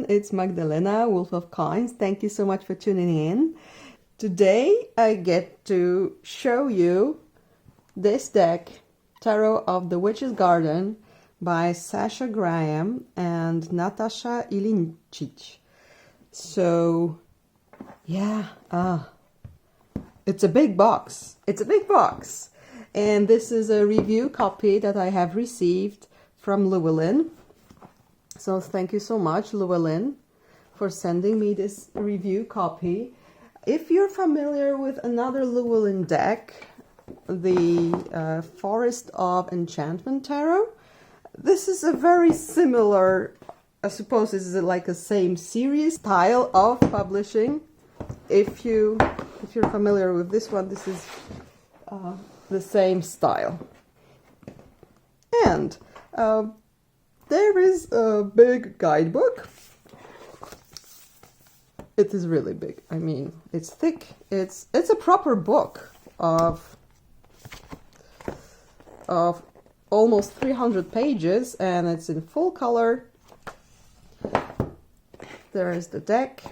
it's Magdalena, Wolf of Coins. Thank you so much for tuning in. Today I get to show you this deck, Tarot of the Witch's Garden by Sasha Graham and Natasa Ilincic. So, yeah, it's a big box. It's a big box. And this is a review copy that I have received from Llewellyn. So thank you so much, Llewellyn, for sending me this review copy. If you're familiar with another Llewellyn deck, the Forest of Enchantment Tarot, this is a very similar, I suppose this is like a same series style of publishing. If you're familiar with this one, this is the same style. And there is a big guidebook. It is really big. I mean, it's thick. It's a proper book of almost 300 pages, and it's in full color. There is the deck.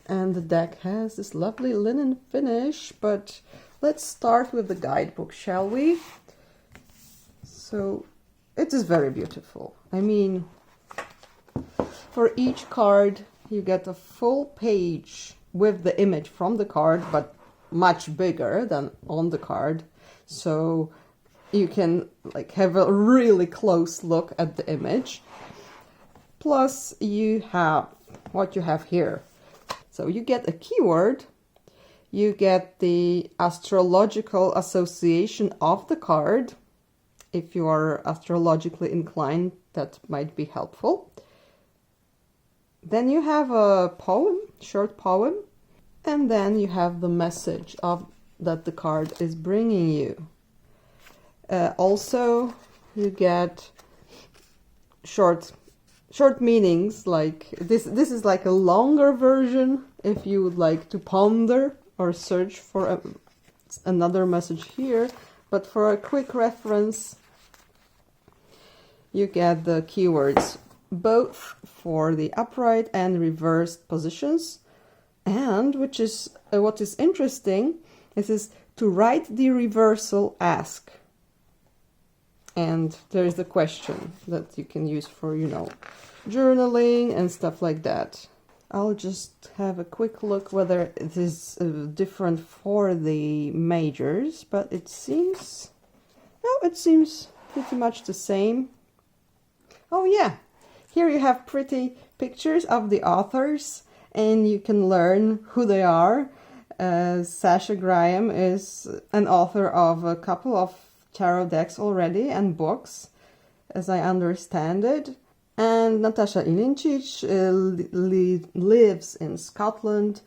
And the deck has this lovely linen finish, but let's start with the guidebook, shall we? So, it is very beautiful. I mean, for each card, you get a full page with the image from the card, but much bigger than on the card. So, you can like have a really close look at the image. Plus, you have what you have here. So you get a keyword, you get the astrological association of the card. If you are astrologically inclined, that might be helpful. Then you have a poem, short poem, and then you have the message that the card is bringing you. Also, you get short meanings, like this is like a longer version if you would like to ponder or search for another message here, but for a quick reference you get the keywords both for the upright and reversed positions, and which is what is interesting is to write the reversal, ask. And there is the question that you can use for, journaling and stuff like that. I'll just have a quick look whether it is different for the majors, but it seems pretty much the same. Oh yeah, here you have pretty pictures of the authors, and you can learn who they are. Sasha Graham is an author of a couple of tarot decks already and books, as I understand it. And Natasa Ilincic lives in Scotland,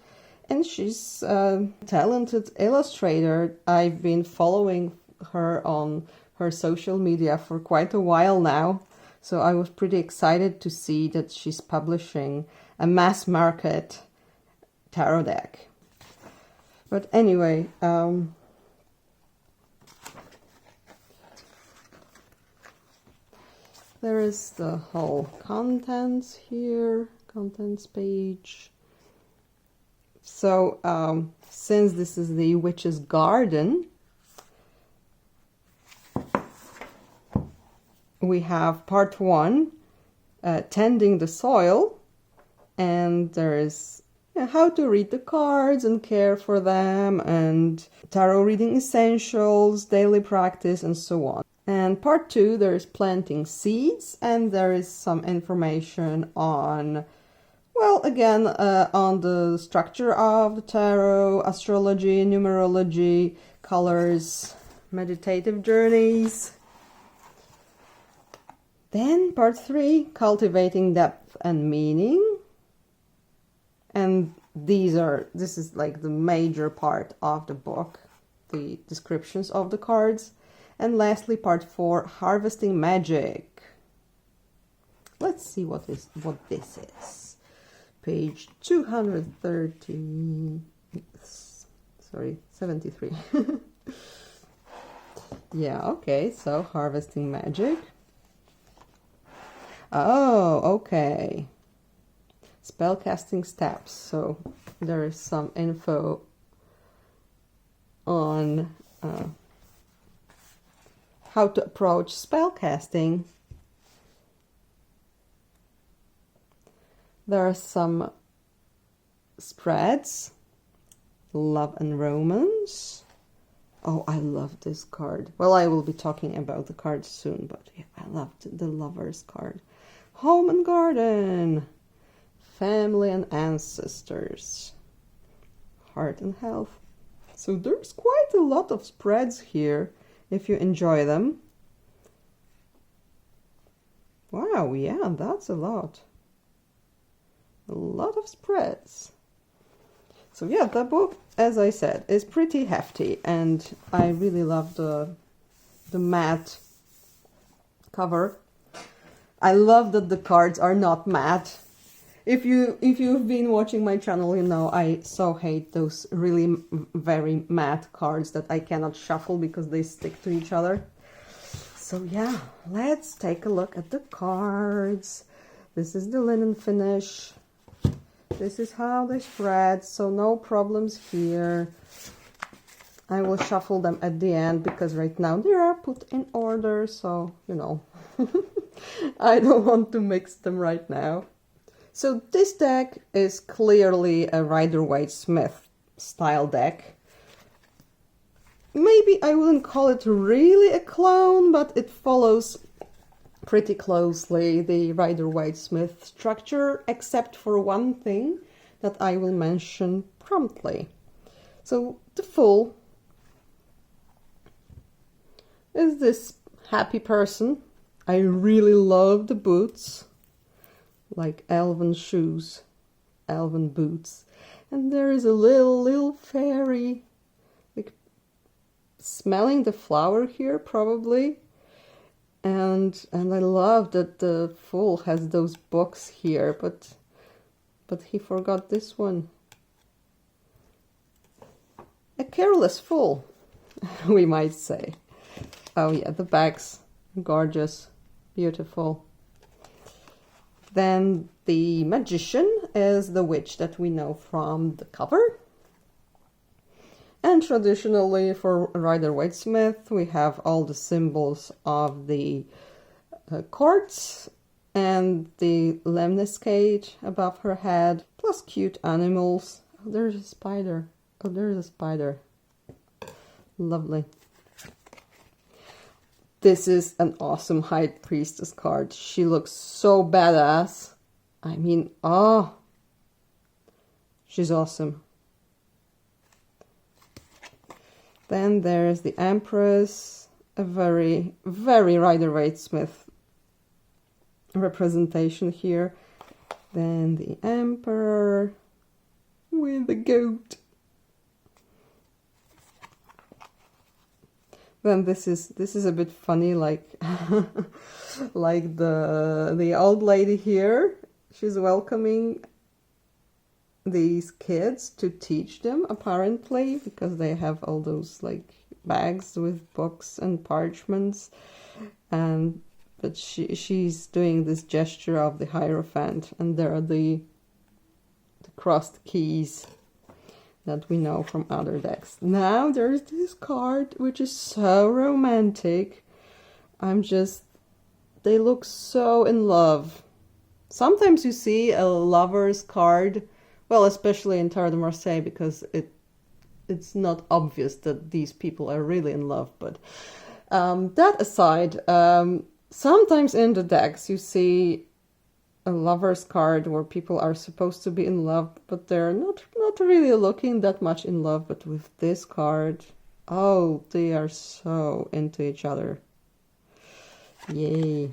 and she's a talented illustrator. I've been following her on her social media for quite a while now, so I was pretty excited to see that she's publishing a mass market tarot deck. But anyway, there is the whole contents here, contents page. So, since this is the Witch's Garden, we have part 1, tending the soil, and there is how to read the cards and care for them, and tarot reading essentials, daily practice, and so on. And part 2, there is planting seeds, and there is some information on, well, again, on the structure of the tarot, astrology, numerology, colors, meditative journeys. Then part 3, cultivating depth and meaning. And this is like the major part of the book, the descriptions of the cards. And lastly, part 4, harvesting magic. Let's see what this is. Page 230. Sorry, 73. Yeah, okay, so harvesting magic. Oh, okay. spellcasting steps. So there is some info on how to approach spellcasting. There are some spreads, love and romance. Oh, I love this card. Well, I will be talking about the card soon, but yeah, I loved the Lovers card. Home and garden, family and ancestors, heart and health. So there's quite a lot of spreads here if you enjoy them. Wow, yeah, that's a lot. A lot of spreads. So yeah, the book, as I said, is pretty hefty, and I really love the matte cover. I love that the cards are not matte. If you've been watching my channel, you know I so hate those really very matte cards that I cannot shuffle because they stick to each other. So yeah, let's take a look at the cards. This is the linen finish. This is how they spread, so no problems here. I will shuffle them at the end because right now they are put in order, so, you know, I don't want to mix them right now. So this deck is clearly a Rider-Waite-Smith style deck. Maybe I wouldn't call it really a clone, but it follows pretty closely the Rider-Waite-Smith structure, except for one thing that I will mention promptly. So the Fool is this happy person. I really love the boots, like elven shoes, elven boots. And there is a little fairy, like smelling the flower here probably. And I love that the Fool has those books here, but he forgot this one. A careless fool, we might say. Oh yeah, the bags, gorgeous, beautiful. Then the Magician is the witch that we know from the cover. And traditionally for Rider-Waite-Smith, we have all the symbols of the courts and the lemniscate above her head, plus cute animals. Oh, there's a spider. Oh, there's a spider. Lovely. This is an awesome High Priestess card. She looks so badass. I mean, oh, she's awesome. Then there's the Empress, a very, very Rider-Waite-Smith representation here. Then the Emperor with the goat. Then this is a bit funny, like like the old lady here. She's welcoming these kids to teach them, apparently, because they have all those like bags with books and parchments, and but she's doing this gesture of the Hierophant, and there are the crossed keys that we know from other decks. Now there's this card which is so romantic. They look so in love. Sometimes you see a lover's card, well, especially in Tarot de Marseille, because it's not obvious that these people are really in love. But that aside, sometimes in the decks you see a lover's card where people are supposed to be in love, but they're not really looking that much in love. But with this card, oh, they are so into each other. Yay.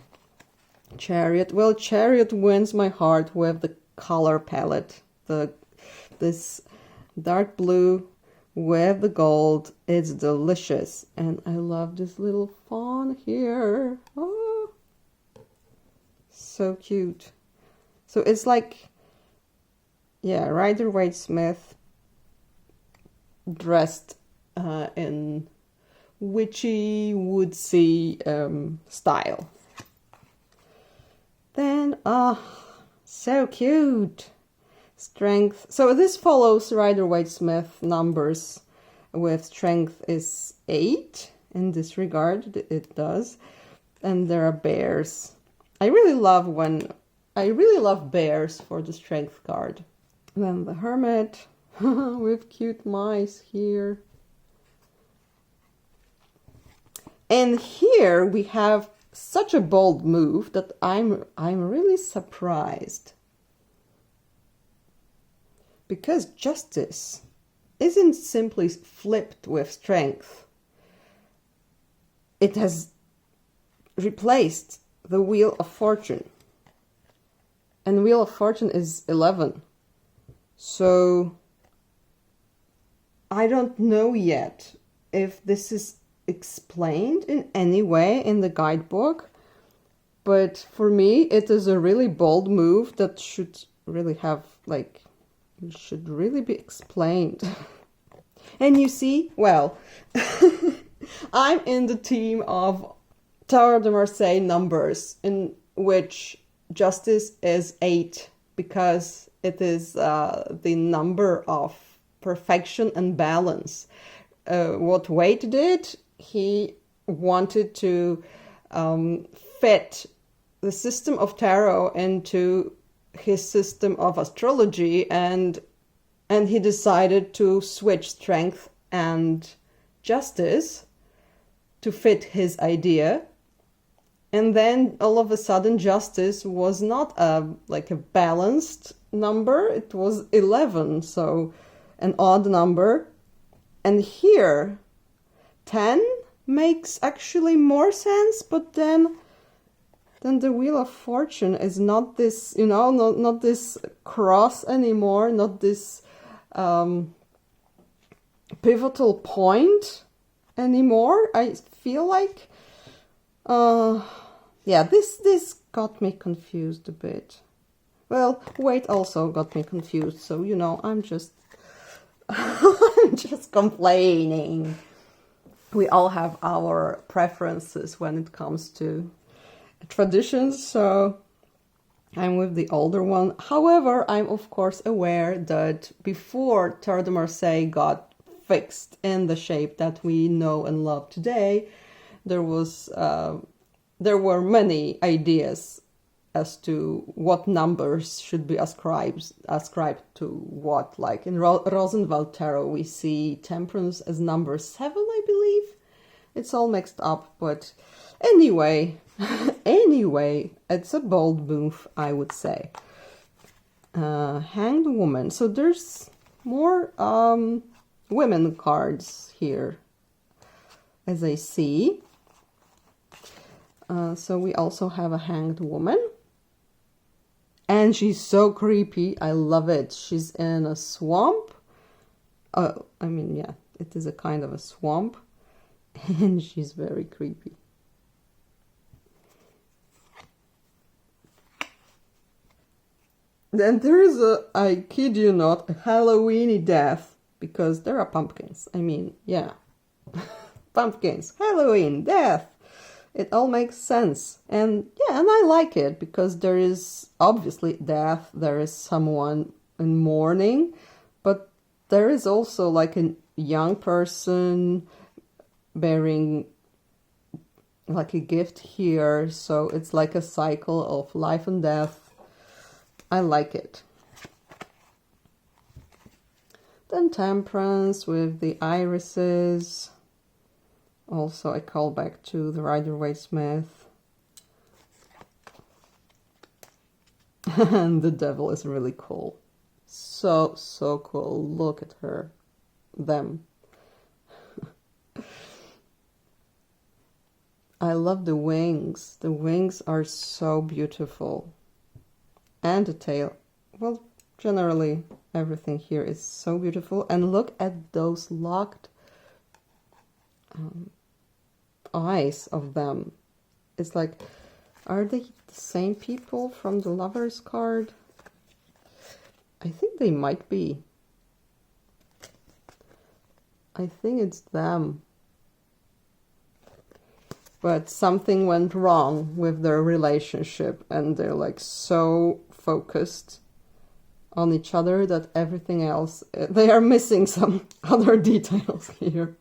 Chariot. Well, Chariot wins my heart with the color palette. This dark blue with the gold. It's delicious. And I love this little fawn here. Oh, so cute. So it's like, yeah, Rider-Waite-Smith dressed in witchy, woodsy style. Then, oh, so cute. Strength. So this follows Rider-Waite-Smith numbers with strength is 8. In this regard, it does. And there are bears. I really love bears for the strength card. Then the Hermit with cute mice here. And here we have such a bold move that I'm really surprised. Because justice isn't simply flipped with strength. It has replaced the Wheel of Fortune. And Wheel of Fortune is 11. So I don't know yet if this is explained in any way in the guidebook. But for me, it is a really bold move that should really have, like, should really be explained. And you see, well, I'm in the team of Tarot de Marseille numbers, in which justice is 8, because it is the number of perfection and balance. What Waite did, he wanted to fit the system of tarot into his system of astrology, and he decided to switch strength and justice to fit his idea. And then all of a sudden justice was not like a balanced number, it was 11, so an odd number. And here 10 makes actually more sense, but then the Wheel of Fortune is not this, you know, not this cross anymore, not this pivotal point anymore. I feel like, yeah, this got me confused a bit. Well, Waite also got me confused, so, you know, I'm just I'm just complaining. We all have our preferences when it comes to traditions, so I'm with the older one. However, I'm of course aware that before Tarot de Marseille got fixed in the shape that we know and love today, there were many ideas as to what numbers should be ascribed to what. Like in Rosenwald Tarot, we see Temperance as number 7, I believe. It's all mixed up, but anyway, it's a bold move, I would say. Hanged Woman. So there's more women cards here, as I see. So we also have a Hanged Woman. And she's so creepy. I love it. She's in a swamp. I mean, yeah, it is a kind of a swamp. And she's very creepy. Then there is I kid you not, a Halloweeny death. Because there are pumpkins. I mean, yeah. Pumpkins, Halloween, death. It all makes sense. And yeah, and I like it because there is obviously death. There is someone in mourning. But there is also like a young person bearing like a gift here. So it's like a cycle of life and death. I like it. Then Temperance with the irises. Also, I call back to the Rider-Waite-Smith. And the Devil is really cool. So cool. Look at her. Them. I love the wings. The wings are so beautiful. And the tail. Well, generally, everything here is so beautiful. And look at those locked eyes of them. It's like, are they the same people from the Lovers card? I think they might be. I think it's them. But something went wrong with their relationship and they're like so focused on each other that everything else, they are missing some other details here.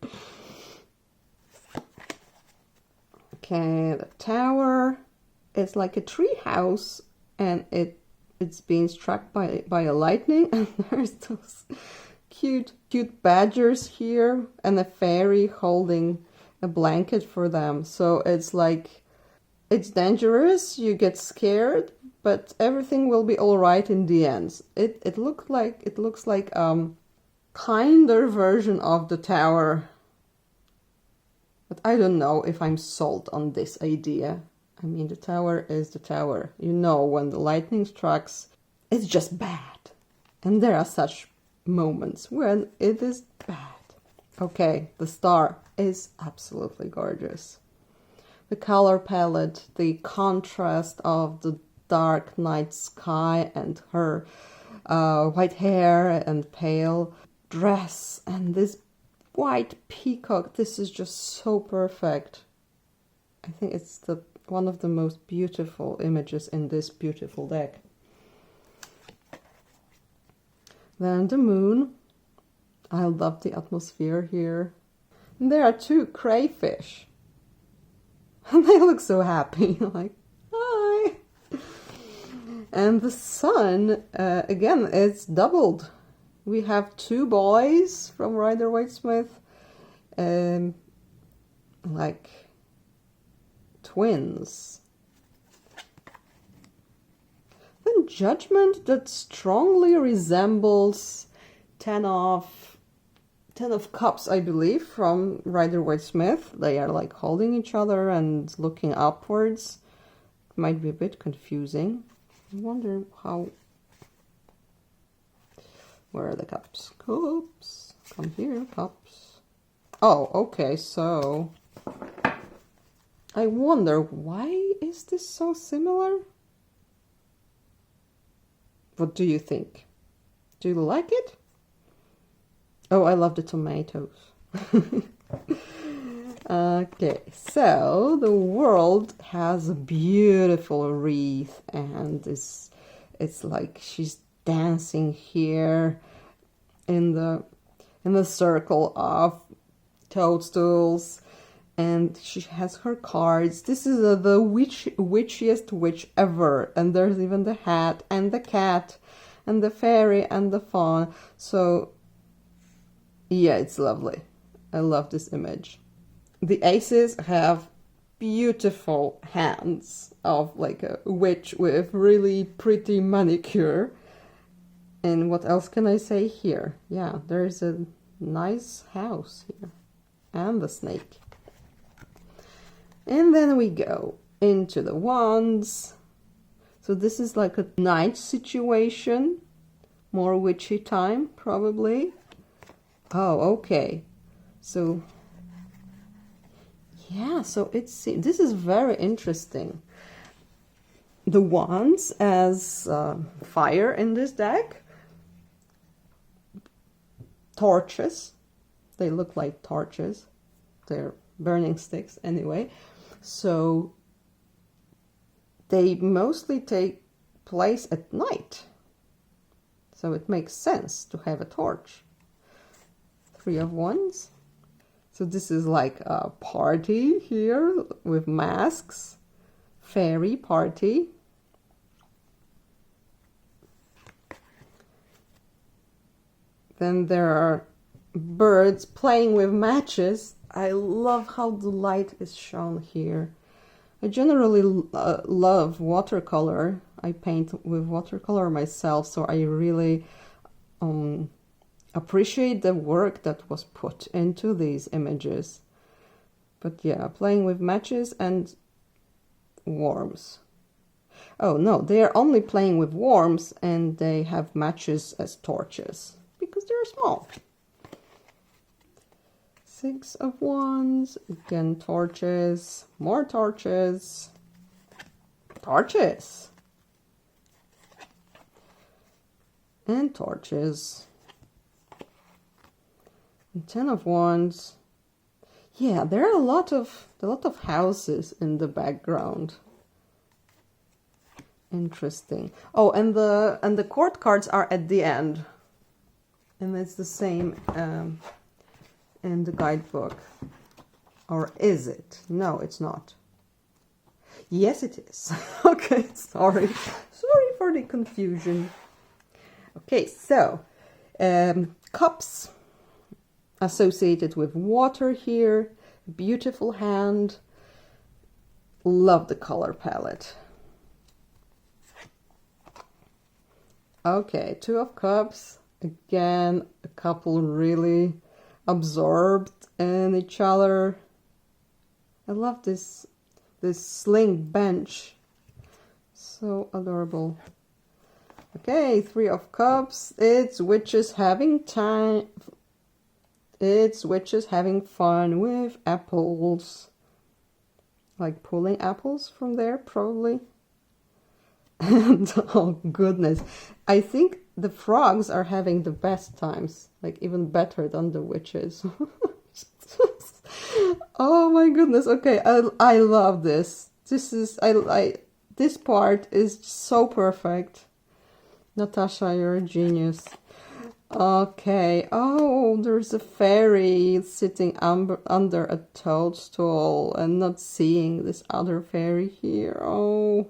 Okay, the tower is like a tree house, and it's being struck by a lightning, and there's those cute badgers here, and a fairy holding a blanket for them. So it's like, it's dangerous, you get scared, but everything will be all right in the end. It looks like kinder version of the tower. But I don't know if I'm sold on this idea. I mean, the tower is the tower. You know, when the lightning strikes, it's just bad. And there are such moments when it is bad. Okay, the star is absolutely gorgeous. The color palette, the contrast of the dark night sky and her white hair and pale dress and this white peacock, this is just so perfect. I think it's one of the most beautiful images in this beautiful deck. Then the moon. I love the atmosphere here. And there are two crayfish. And they look so happy, like, hi! And the sun, again, it's doubled. We have two boys from Rider-Waite-Smith, like twins. Then Judgment, that strongly resembles Ten of Cups, I believe, from Rider-Waite-Smith. They are like holding each other and looking upwards. It might be a bit confusing. I wonder how... Where are the cups? Cups. Come here, cups. Oh, okay, so... I wonder, why is this so similar? What do you think? Do you like it? Oh, I love the tomatoes. Okay, so the world has a beautiful wreath, and it's like she's dancing here in the circle of toadstools, and she has her cards. This is the witchiest witch ever, and there's even the hat and the cat and the fairy and the fawn. So yeah, it's lovely. I love this image. The aces have beautiful hands of like a witch with really pretty manicure. And what else can I say here? Yeah, there's a nice house here. And the snake. And then we go into the wands. So this is like a night situation. More witchy time, probably. Oh, okay. So, yeah, so this is very interesting. The wands as fire in this deck. Torches. They look like torches. They're burning sticks anyway. So, they mostly take place at night. So it makes sense to have a torch. Three of Wands. So this is like a party here with masks. Fairy party. Then there are birds playing with matches. I love how the light is shown here. I generally love watercolor. I paint with watercolor myself, so I really appreciate the work that was put into these images. But yeah, playing with matches and worms. Oh no, they are only playing with worms, and they have matches as torches because they're small. Six of Wands, again torches, more torches, torches, and torches. And Ten of Wands. Yeah, there are a lot of houses in the background. Interesting. Oh, and the court cards are at the end. And it's the same in the guidebook. Or is it? No, it's not. Yes, it is. Okay, sorry. Sorry for the confusion. Okay, so cups associated with water here. Beautiful hand. Love the color palette. Okay, Two of Cups. Again, a couple really absorbed in each other. I love this sling bench. So adorable. Okay, Three of Cups. It's witches having time. It's witches having fun with apples. Like pulling apples from there, probably. And oh goodness, I think the frogs are having the best times, like even better than the witches. Oh my goodness. Okay, I love this. This part is so perfect. Natasha, you're a genius. Okay. Oh, there's a fairy sitting under a toadstool and not seeing this other fairy here. Oh.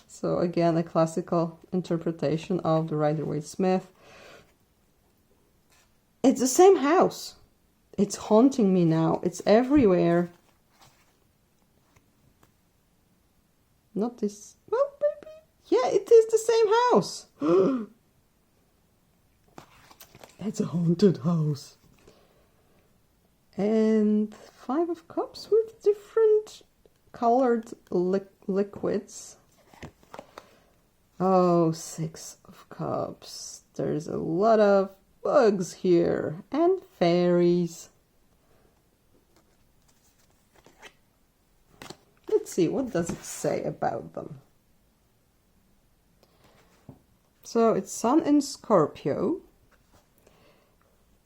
So again, a classical interpretation of the Rider-Waite-Smith. It's the same house. It's haunting me now. It's everywhere. Not this. Well, maybe. Yeah, it is the same house. It's a haunted house. And Five of Cups with different colored liquids. Oh, Six of Cups. There's a lot of bugs here and fairies. Let's see, what does it say about them? So it's Sun in Scorpio.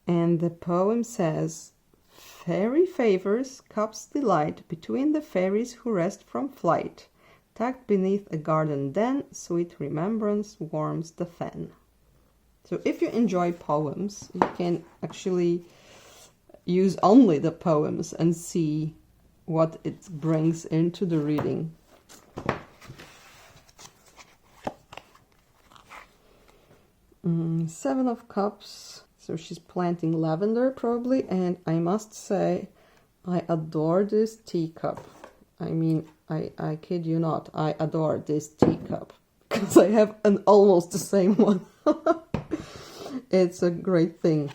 And the poem says, fairy favors, cups delight, between the fairies who rest from flight. Tucked beneath a garden den, sweet remembrance warms the fen. So if you enjoy poems, you can actually use only the poems and see what it brings into the reading. Seven of Cups. So she's planting lavender probably, and I must say, I adore this teacup. I mean, I kid you not, I adore this teacup because I have an almost the same one. It's a great thing.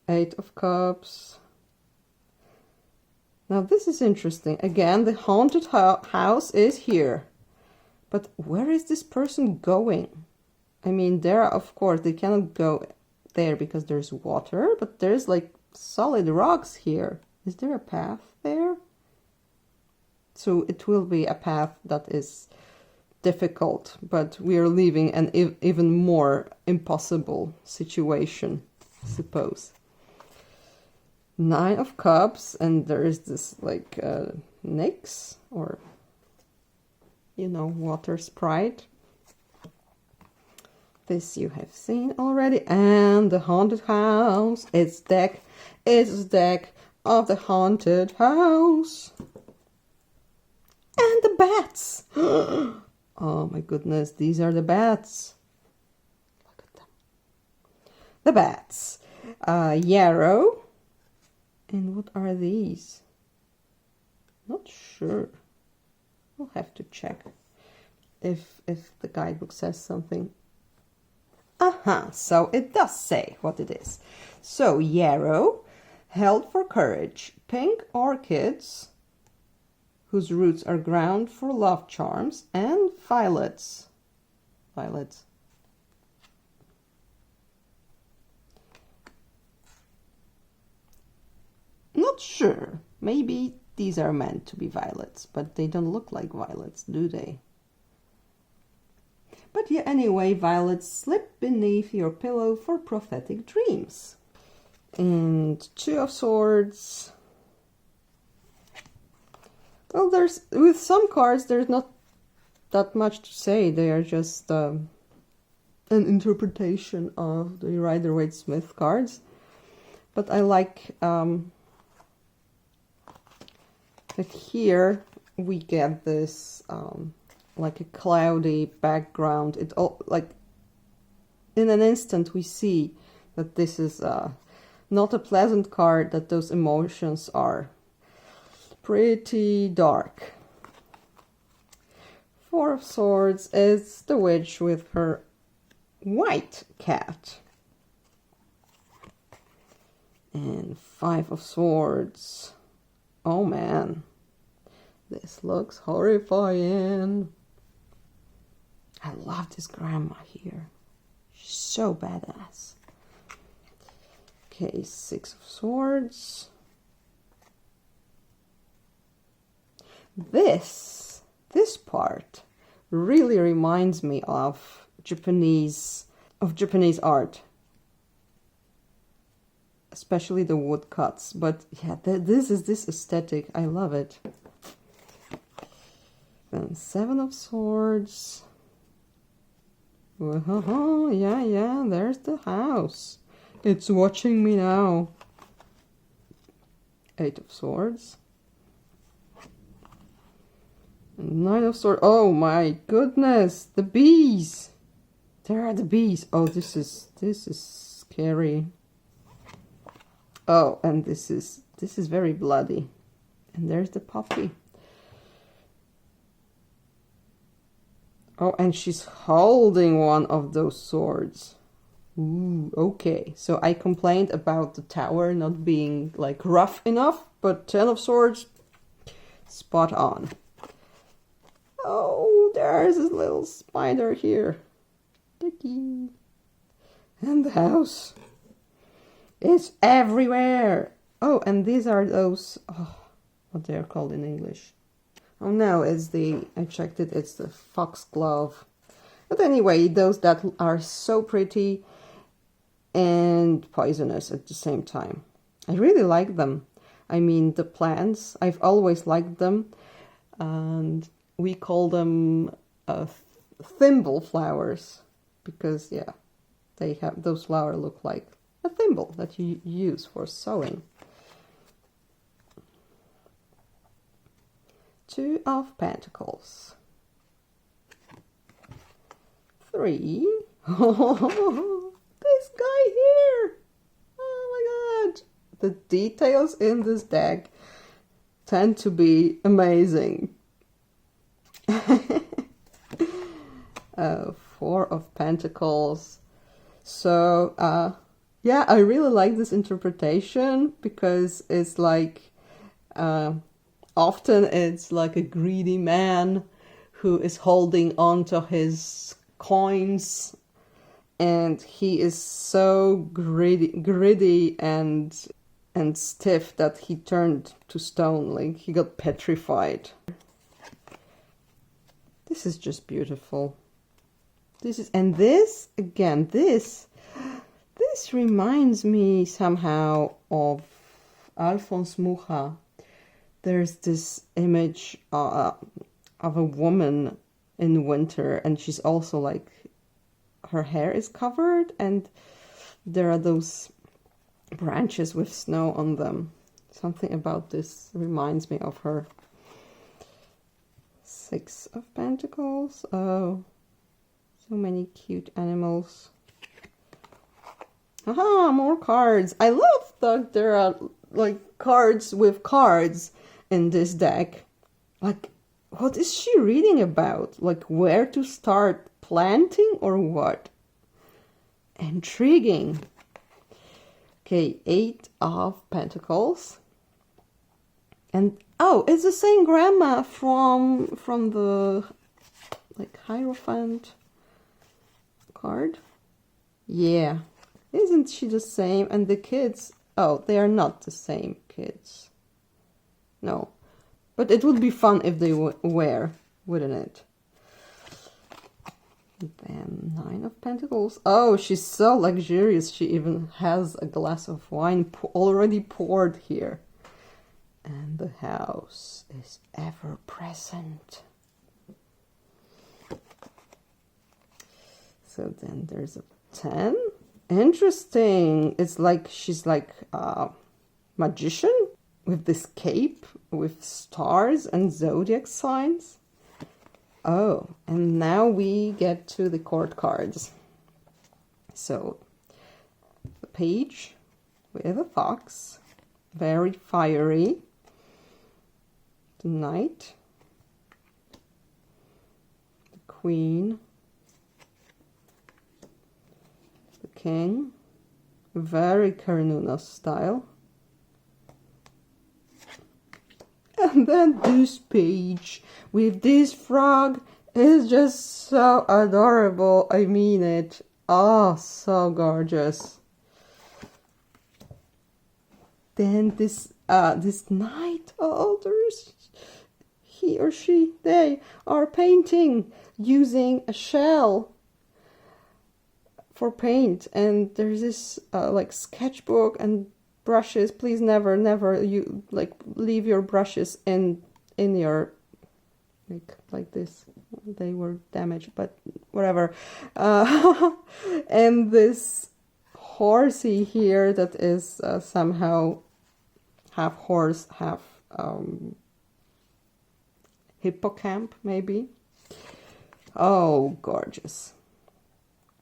Eight of Cups. Now this is interesting. Again, the haunted house is here. But where is this person going? I mean, there, of course, they cannot go there because there's water, but there's like solid rocks here. Is there a path there? So it will be a path that is difficult, but we are leaving an even more impossible situation, I suppose. Nine of Cups, and there is this like Nyx, or you know, water sprite. This you have seen already. And the haunted house. It's deck of the haunted house. And the bats. Oh my goodness, these are the bats. Look at them. The bats. Yarrow. And what are these? Not sure. We'll have to check if the guidebook says something. So it does say what it is. So yarrow, held for courage, pink orchids, whose roots are ground for love charms, and violets. Violets. Not sure. Maybe these are meant to be violets, but they don't look like violets, do they? But yeah, anyway, violets slip beneath your pillow for prophetic dreams. And Two of Swords. Well, with some cards, there's not that much to say. They are just an interpretation of the Rider-Waite-Smith cards. But I like that here we get this like a cloudy background. It all, like, in an instant we see that this is not a pleasant card, that those emotions are pretty dark. Four of Swords is the witch with her white cat. And Five of Swords. Oh man, this looks horrifying. I love this grandma here. She's so badass. Okay, Six of Swords. This part really reminds me of Japanese art, especially the woodcuts. But yeah, this is this aesthetic. I love it. Then Seven of Swords. Oh, yeah, there's the house. It's watching me now. Eight of Swords. Nine of Swords. Oh my goodness, the bees. There are the bees. Oh, this is scary. Oh, and this is very bloody. And there's the puppy. Oh, and she's holding one of those swords. Ooh, okay. So I complained about the tower not being like rough enough, but Ten of Swords, spot on. Oh, there's this little spider here. Dicky. And the house. It's everywhere. Oh, and these are those, oh, what they're called in English. Oh no, I checked it, it's the foxglove. But anyway, those that are so pretty and poisonous at the same time. I really like them. I mean, the plants, I've always liked them. And we call them thimble flowers. Because, yeah, they have, those flowers look like a thimble that you use for sewing. Two of Pentacles. Three. Oh, this guy here. Oh my god. The details in this deck tend to be amazing. Four of Pentacles. So, yeah, I really like this interpretation because it's like, often it's like a greedy man who is holding on to his coins, and he is so greedy and stiff that he turned to stone, like he got petrified. This is just beautiful. And this, again, this reminds me somehow of Alphonse Mucha. There's this image of a woman in winter, and she's also like, her hair is covered, and there are those branches with snow on them. Something about this reminds me of her. Six of Pentacles. Oh, so many cute animals. Aha, more cards. I love that there are like cards with cards in this deck. Like, what is she reading about? Like, where to start planting or what? Intriguing. Okay, Eight of Pentacles. And oh, it's the same grandma from the like Hierophant card. Yeah, isn't she the same? And the kids, oh, they are not the same kids. No, but it would be fun if they were, wouldn't it? Then Nine of Pentacles. Oh, she's so luxurious. She even has a glass of wine already poured here. And And the house is ever present. So then there's a 10. Interesting. It's like she's like a magician with this cape with stars and zodiac signs. Oh, and now we get to the court cards. So the page with a fox, very fiery. The knight, the queen, the king, very Karnunos style. And then this page with this frog is just so adorable. I mean it. Oh, so gorgeous. Then this knight, oh, there's he or she, they are painting using a shell for paint, and there's this like sketchbook and brushes. Please never you like leave your brushes in your like this. They were damaged, but whatever. And this horsey here that is somehow half horse, half hippocamp, maybe. Oh, gorgeous.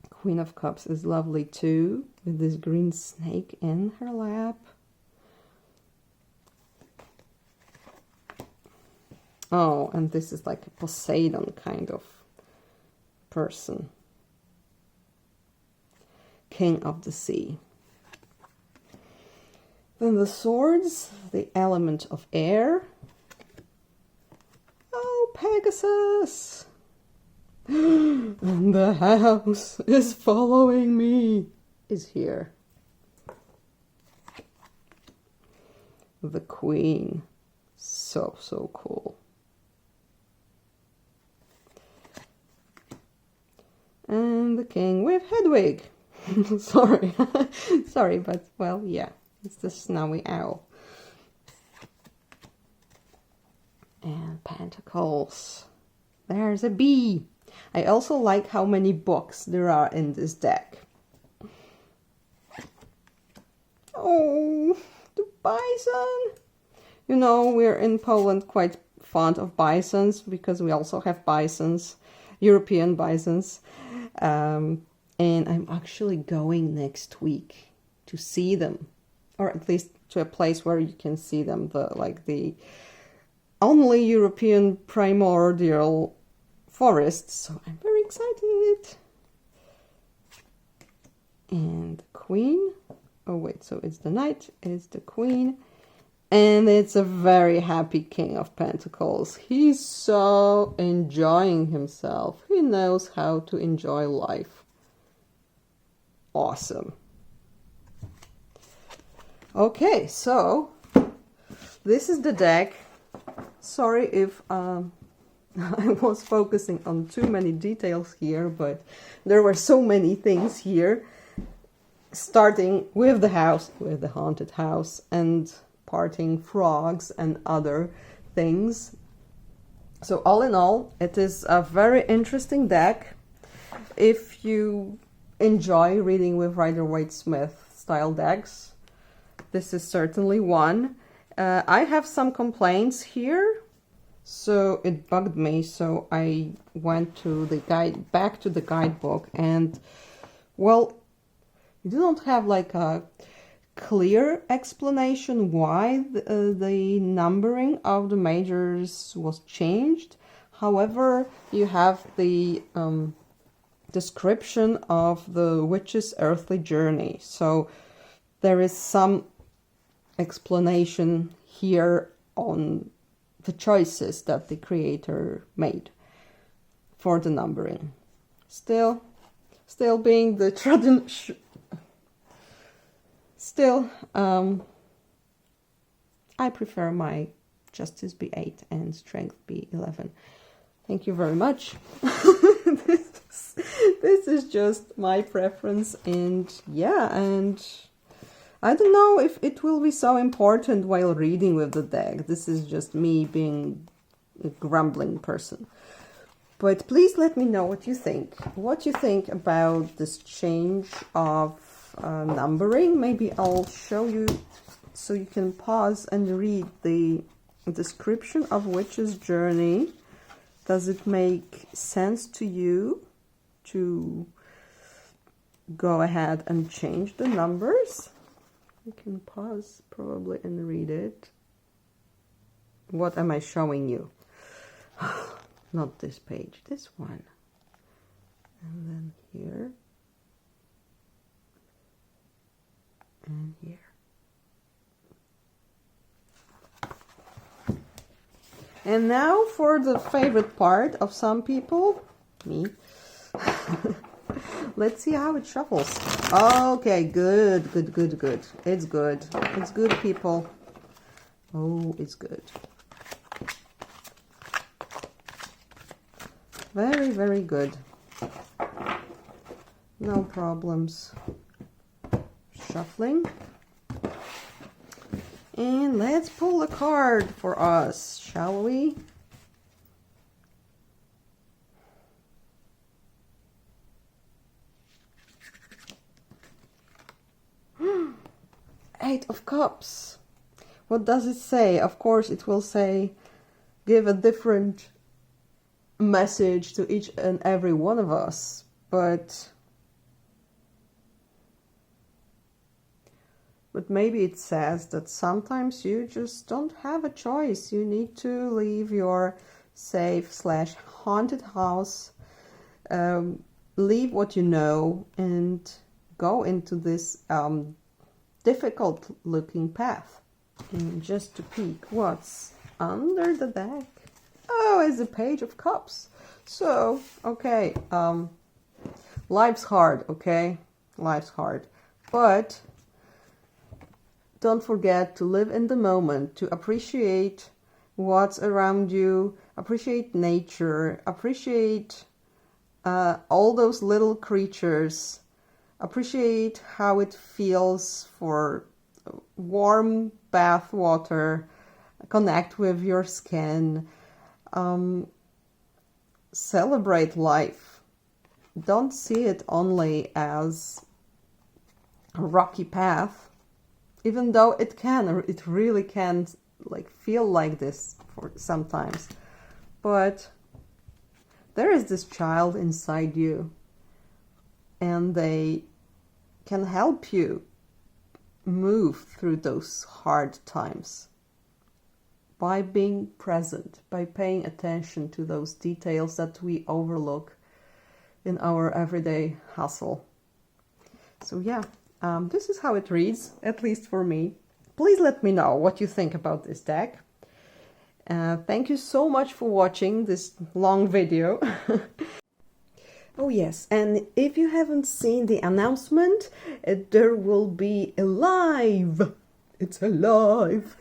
Queen of Cups is lovely too, with this green snake in her lap. Oh, and this is like a Poseidon kind of person. King of the Sea. Then the swords, the element of air. Oh, Pegasus! And the house is following me, is here. The queen, so cool. And the king with Hedwig. Sorry, sorry, but well, yeah, it's the snowy owl. And Pentacles. There's a bee. I also like how many books there are in this deck. Oh, the bison. You know, we're in Poland quite fond of bisons because we also have bisons, European bisons. And I'm actually going next week to see them, or at least to a place where you can see them, the only European primordial forest. So I'm very excited. And the queen. Oh wait, so it's the knight, it's the queen, and it's a very happy King of Pentacles. He's so enjoying himself. He knows how to enjoy life. Awesome. Okay, so this is the deck. Sorry if I was focusing on too many details here, but there were so many things here. Starting with the house, with the haunted house, and parting frogs and other things. So all in all, it is a very interesting deck. If you enjoy reading with Rider-Waite-Smith style decks, this is certainly one. I have some complaints here, so it bugged me. So I went to the back to the guidebook, and well, you don't have like a clear explanation why the numbering of the majors was changed. However, you have the description of the witch's earthly journey. So there is some explanation here on the choices that the creator made for the numbering. Still being the tradition. Still, I prefer my Justice B8 and Strength B11. Thank you very much. This is just my preference, and yeah, and I don't know if it will be so important while reading with the deck. This is just me being a grumbling person. But please let me know what you think. What you think about this change of numbering. Maybe I'll show you so you can pause and read the description of Witch's Journey. Does it make sense to you to go ahead and change the numbers? You can pause probably and read it. What am I showing you? Not this page, this one. And then here. And here. And now for the favorite part of some people, me. Let's see how it shuffles. Okay, good, good, good, good. It's good. It's good, people. Oh, it's good. Very, very good. No problems. Shuffling. And let's pull a card for us, shall we? Eight of Cups. What does it say? Of course, it will say, give a different message to each and every one of us, but maybe it says that sometimes you just don't have a choice. You need to leave your safe/haunted house, leave what you know, and go into this difficult looking path. And just to peek, what's under the deck? Oh, it's a Page of Cups. So, okay, life's hard, okay? Life's hard. But don't forget to live in the moment, to appreciate what's around you, appreciate nature, appreciate all those little creatures, appreciate how it feels for warm bath water, connect with your skin, celebrate life. Don't see it only as a rocky path, even though it really can like feel like this for sometimes. But there is this child inside you, and they can help you move through those hard times by being present, by paying attention to those details that we overlook in our everyday hustle. So yeah, this is how it reads, at least for me. Please let me know what you think about this deck. Thank you so much for watching this long video. Oh yes, and if you haven't seen the announcement, there will be a live. It's alive.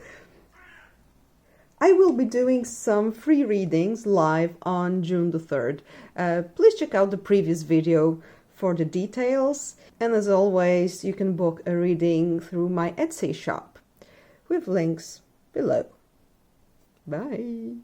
I will be doing some free readings live on June the 3rd. Please check out the previous video for the details. And as always, you can book a reading through my Etsy shop with links below. Bye!